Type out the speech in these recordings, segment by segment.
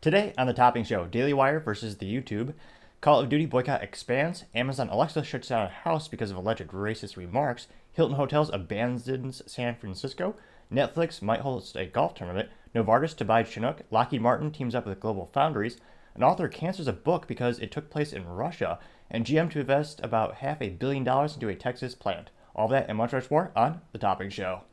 Today on the Topping Show, Daily Wire versus the YouTube, Call of Duty boycott expands, Amazon Alexa shuts down a house because of alleged racist remarks, Hilton Hotels abandons San Francisco, Netflix might host a golf tournament, Novartis to buy Chinook, Lockheed Martin teams up with Global Foundries, an author cancels a book because it took place in Russia, and GM to invest about $500 million into a Texas plant. All that and much, much more on the Topping Show.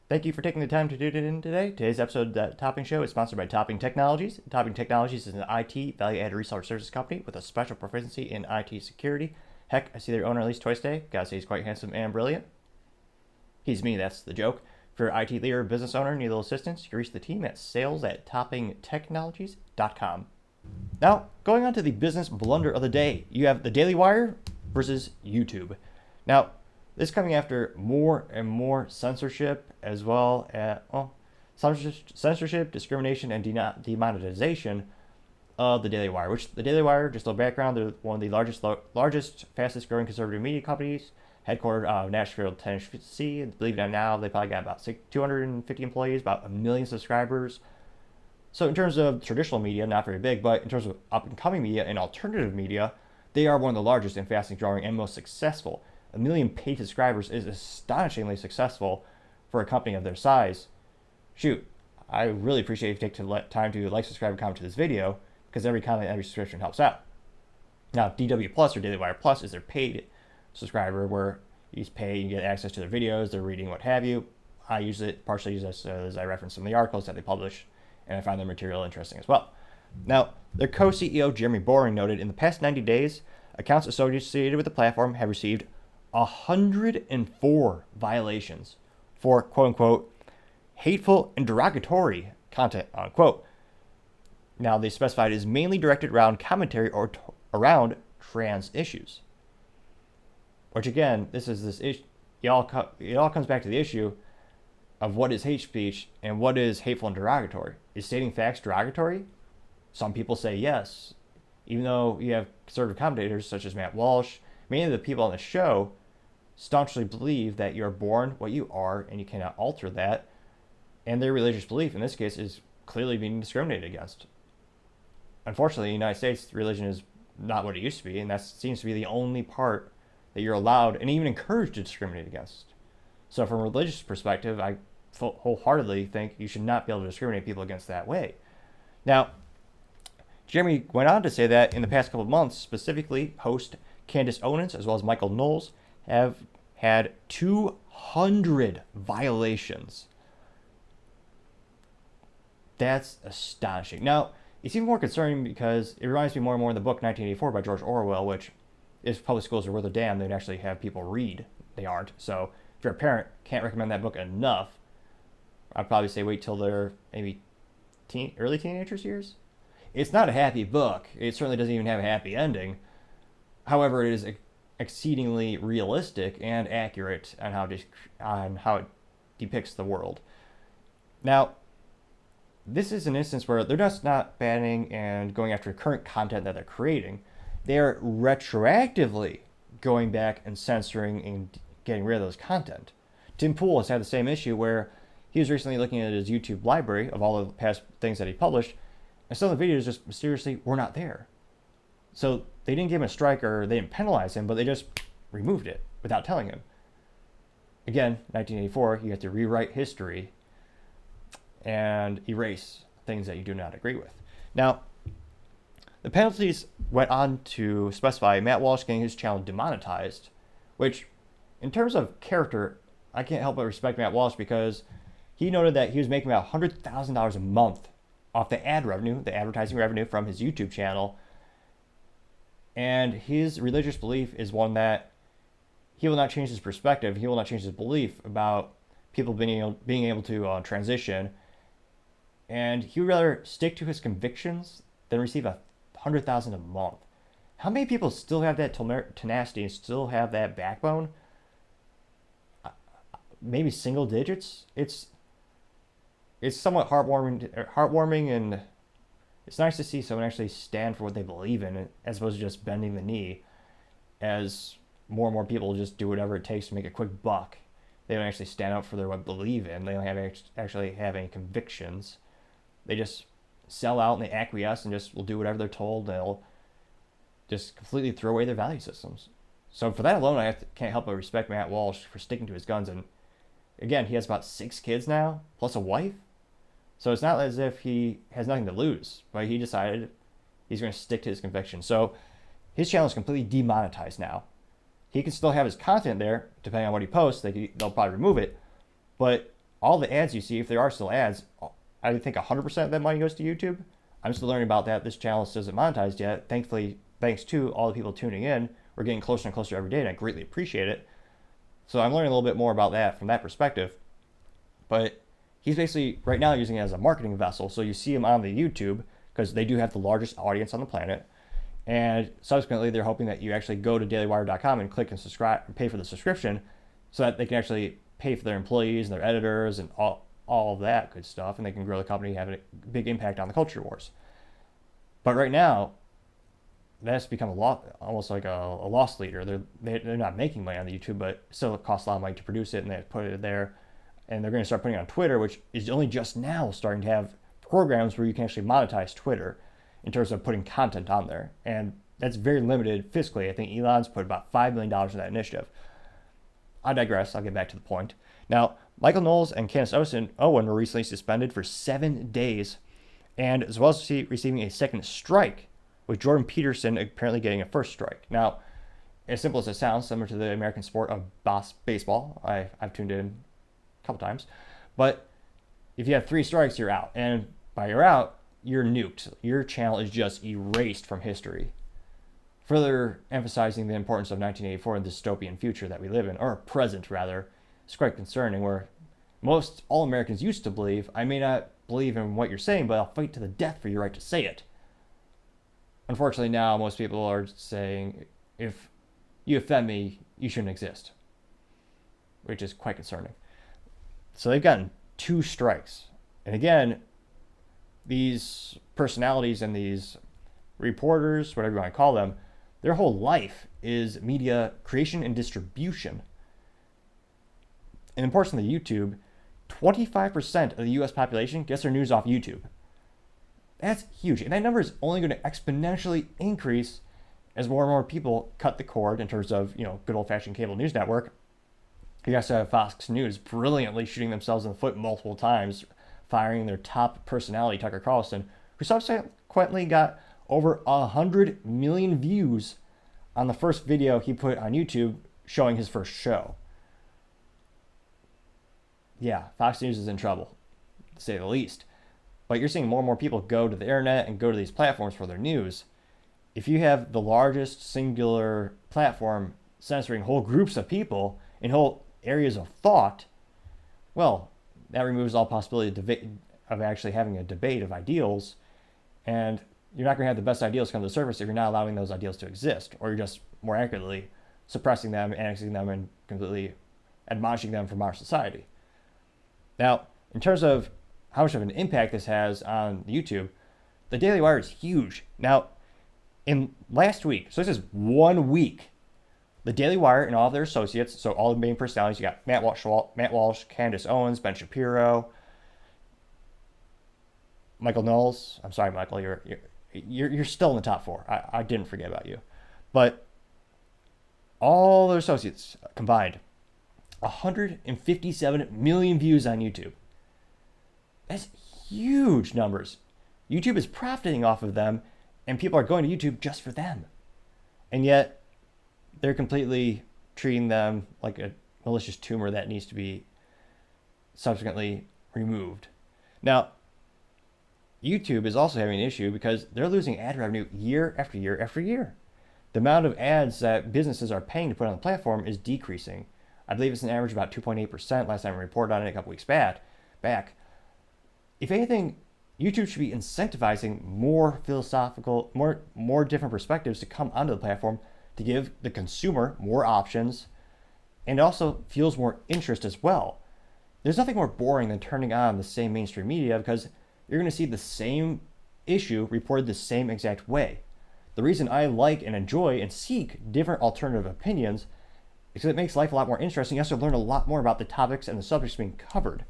Thank you for taking the time to tune in today. Today's episode of the Topping Show is sponsored by Topping Technologies. Topping Technologies is an IT value-added reseller services company with a special proficiency in IT security. Heck, I see their owner at least twice a day. Gotta say he's quite handsome and brilliant. He's me, that's the joke. If you're an IT leader or business owner and need a little assistance, you can reach the team at sales@toppingtechnologies.com. Now, going on to the business blunder of the day. You have the Daily Wire versus YouTube. Now, this coming after more and more censorship, as well as censorship, discrimination, and demonetization of the Daily Wire. Which the Daily Wire, just a little background, they're one of the largest, fastest growing conservative media companies, headquartered out of Nashville, Tennessee. Believe it or not, now they probably got about 250 employees, about 1 million subscribers. So in terms of traditional media, not very big, but in terms of up and coming media and alternative media, they are one of the largest and fastest growing and most successful. 1 million paid subscribers is astonishingly successful for a company of their size. Shoot, I really appreciate if you take time to like, subscribe, and comment to this video, because every comment, every subscription helps out. Now, DW Plus or Daily Wire Plus is their paid subscriber, where you pay, you get access to their videos, their reading, what have you. I use it, partially use this as I reference some of the articles that they publish, and I find their material interesting as well. Now, their co-CEO Jeremy Boring noted in the past 90 days, accounts associated with the platform have received 104 violations for quote-unquote hateful and derogatory content, unquote. Now, they specified it is mainly directed around commentary or around trans issues. Which again, this issue. It all comes back to the issue of what is hate speech and what is hateful and derogatory. Is stating facts derogatory? Some people say yes, even though you have conservative commentators such as Matt Walsh. Many of the people on the show staunchly believe that you're born what you are and you cannot alter that, and their religious belief in this case is clearly being discriminated against. Unfortunately, in the United States, religion is not what it used to be, and that seems to be the only part that you're allowed and even encouraged to discriminate against. So from a religious perspective, I wholeheartedly think you should not be able to discriminate people against that way. Now, Jeremy went on to say that in the past couple of months, specifically host Candace Owens as well as Michael Knowles have had 200 violations. That's astonishing. Now, it's even more concerning because it reminds me more and more of the book 1984 by George Orwell, which, if public schools are worth a damn, they'd actually have people read. They aren't. So if you're a parent, can't recommend that book enough. I'd probably say wait till they're maybe early teenagers years. It's not a happy book. It certainly doesn't even have a happy ending. However, it is exceedingly realistic and accurate on how it depicts the world. Now, this is an instance where they're just not banning and going after current content that they're creating. They're retroactively going back and censoring and getting rid of those content. Tim Pool has had the same issue where he was recently looking at his YouTube library of all of the past things that he published, and some of the videos just mysteriously were not there. So they didn't give him a strike or they didn't penalize him, but they just removed it without telling him. Again, 1984, you have to rewrite history and erase things that you do not agree with. Now, the penalties went on to specify Matt Walsh getting his channel demonetized, which, in terms of character, I can't help but respect Matt Walsh because he noted that he was making about $100,000 a month off the ad revenue, the advertising revenue from his YouTube channel. And his religious belief is one that he will not change his perspective. He will not change his belief about people being able to transition. And he would rather stick to his convictions than receive $100,000 a month. How many people still have that tenacity and still have that backbone? Maybe single digits. It's somewhat heartwarming, and it's nice to see someone actually stand for what they believe in, as opposed to just bending the knee. as more and more people just do whatever it takes to make a quick buck. They don't actually stand up for what they believe in. They don't actually have any convictions. They just sell out and they acquiesce and just will do whatever they're told. They'll just completely throw away their value systems. So for that alone, can't help but respect Matt Walsh for sticking to his guns. And again, he has about 6 kids now, plus a wife. So it's not as if he has nothing to lose, but he decided he's going to stick to his conviction. So his channel is completely demonetized now. He can still have his content there, depending on what he posts. They'll probably remove it. But all the ads you see, if there are still ads, I think 100% of that money goes to YouTube. I'm still learning about that. This channel still isn't monetized yet. Thankfully, thanks to all the people tuning in, we're getting closer and closer every day, and I greatly appreciate it. So I'm learning a little bit more about that from that perspective. But he's basically, right now, using it as a marketing vessel. So you see him on the YouTube, because they do have the largest audience on the planet. And subsequently, they're hoping that you actually go to dailywire.com and click and subscribe and pay for the subscription so that they can actually pay for their employees and their editors and all of that good stuff, and they can grow the company, have a big impact on the culture wars. But right now, that's become almost like a loss leader. They're not making money on the YouTube, but still it costs a lot of money to produce it, and they put it there. And they're going to start putting it on Twitter, which is only just now starting to have programs where you can actually monetize Twitter in terms of putting content on there. And that's very limited fiscally. I think Elon's put about $5 million in that initiative. I digress. I'll get back to the point. Now, Michael Knowles and Candace Owen were recently suspended for 7 days, and as well as receiving a second strike, with Jordan Peterson apparently getting a first strike. Now, as simple as it sounds, similar to the American sport of baseball, I've tuned in a couple times, but if you have 3 strikes, you're out. And by you're out, you're nuked. Your channel is just erased from history. Further emphasizing the importance of 1984 and the dystopian future that we live in, or present rather, is quite concerning, where all Americans used to believe, I may not believe in what you're saying, but I'll fight to the death for your right to say it. Unfortunately, now most people are saying, if you offend me, you shouldn't exist, which is quite concerning. So they've gotten 2 strikes. And again, these personalities and these reporters, whatever you want to call them, their whole life is media creation and distribution. And in portion of the YouTube, 25% of the US population gets their news off YouTube. That's huge. And that number is only going to exponentially increase as more and more people cut the cord in terms of, good old-fashioned cable news network. You guys have Fox News brilliantly shooting themselves in the foot multiple times, firing their top personality, Tucker Carlson, who subsequently got over 100 million views on the first video he put on YouTube showing his first show. Yeah, Fox News is in trouble, to say the least. But you're seeing more and more people go to the internet and go to these platforms for their news. If you have the largest singular platform censoring whole groups of people in whole areas of thought, well, that removes all possibility of actually having a debate of ideals, and you're not going to have the best ideals come to the surface if you're not allowing those ideals to exist, or you're just, more accurately, suppressing them, annexing them, and completely admonishing them from our society. Now, in terms of how much of an impact this has on YouTube, the Daily Wire is huge. Now, in last week, so this is 1 week, the Daily Wire and all of their associates, so all the main personalities, you got Matt Walsh, Candace Owens, Ben Shapiro, Michael Knowles. I'm sorry, Michael, you're still in the top 4. I didn't forget about you. But all their associates combined, 157 million views on YouTube. That's huge numbers. YouTube is profiting off of them, and people are going to YouTube just for them. And yet, they're completely treating them like a malicious tumor that needs to be subsequently removed. Now, YouTube is also having an issue because they're losing ad revenue year after year after year. The amount of ads that businesses are paying to put on the platform is decreasing. I believe it's an average of about 2.8% last time I reported on it a couple weeks back. If anything, YouTube should be incentivizing more philosophical, more different perspectives to come onto the platform to give the consumer more options, and it also fuels more interest as well. There's nothing more boring than turning on the same mainstream media because you're going to see the same issue reported the same exact way. The reason I like and enjoy and seek different alternative opinions is because it makes life a lot more interesting. You also learn a lot more about the topics and the subjects being covered.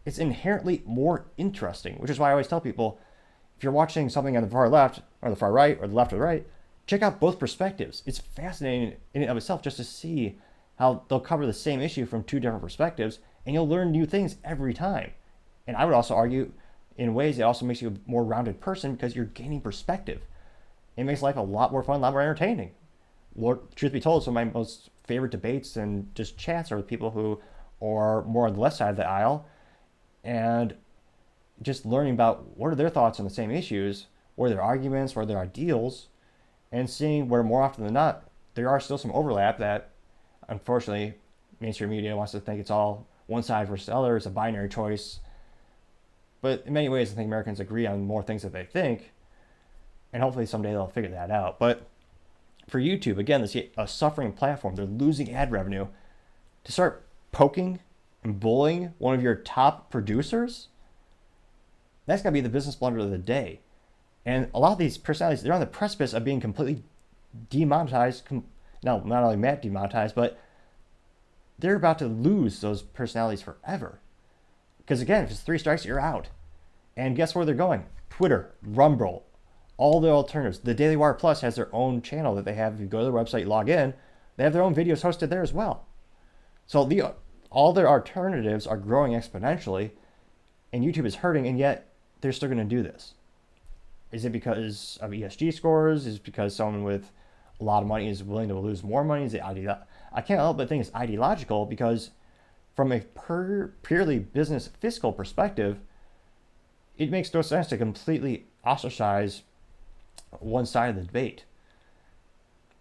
It's inherently more interesting, which is why I always tell people, if you're watching something on the far left or the far right or the left or the right, check out both perspectives. It's fascinating in and of itself just to see how they'll cover the same issue from two different perspectives, and you'll learn new things every time. And I would also argue, in ways, it also makes you a more rounded person because you're gaining perspective. It makes life a lot more fun, a lot more entertaining. Truth be told, some of my most favorite debates and just chats are with people who are more on the left side of the aisle, and just learning about what are their thoughts on the same issues, what are their arguments, what are their ideals, and seeing where more often than not there are still some overlap that unfortunately mainstream media wants to think it's all one side versus the other. It's a binary choice. But in many ways, I think Americans agree on more things that they think, and hopefully someday they'll figure that out. But for YouTube, again, this is a suffering platform. They're losing ad revenue. To start poking and bullying one of your top producers, that's got to be the business blunder of the day. And a lot of these personalities, they're on the precipice of being completely demonetized. No, not only demonetized, but they're about to lose those personalities forever. Because again, if it's 3 strikes, you're out. And guess where they're going? Twitter, Rumble, all the alternatives. The Daily Wire Plus has their own channel that they have. If you go to their website, log in, they have their own videos hosted there as well. So all their alternatives are growing exponentially, and YouTube is hurting, and yet they're still going to do this. Is it because of ESG scores? Is it because someone with a lot of money is willing to lose more money? Is it I can't help but think it's ideological, because from a purely business fiscal perspective, it makes no sense to completely ostracize one side of the debate.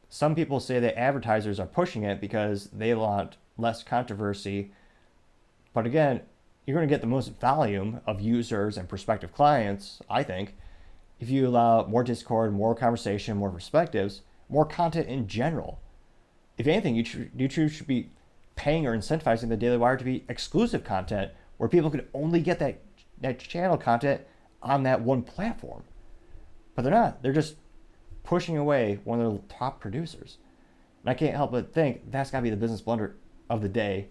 Some people say that advertisers are pushing it because they want less controversy. But again, you're going to get the most volume of users and prospective clients, I think, if you allow more discord, more conversation, more perspectives, more content in general. If anything, YouTube should be paying or incentivizing the Daily Wire to be exclusive content where people could only get that channel content on that one platform. But they're not. They're just pushing away one of their top producers. And I can't help but think that's got to be the business blunder of the day,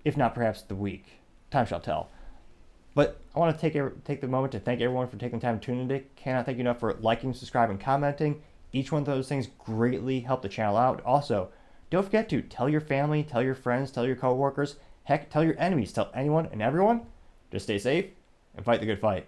if not perhaps the week. Time shall tell. But I want to take the moment to thank everyone for taking the time to tune in today. Cannot thank you enough for liking, subscribing, commenting. Each one of those things greatly help the channel out. Also, don't forget to tell your family, tell your friends, tell your coworkers, heck, tell your enemies, tell anyone and everyone. Just stay safe and fight the good fight.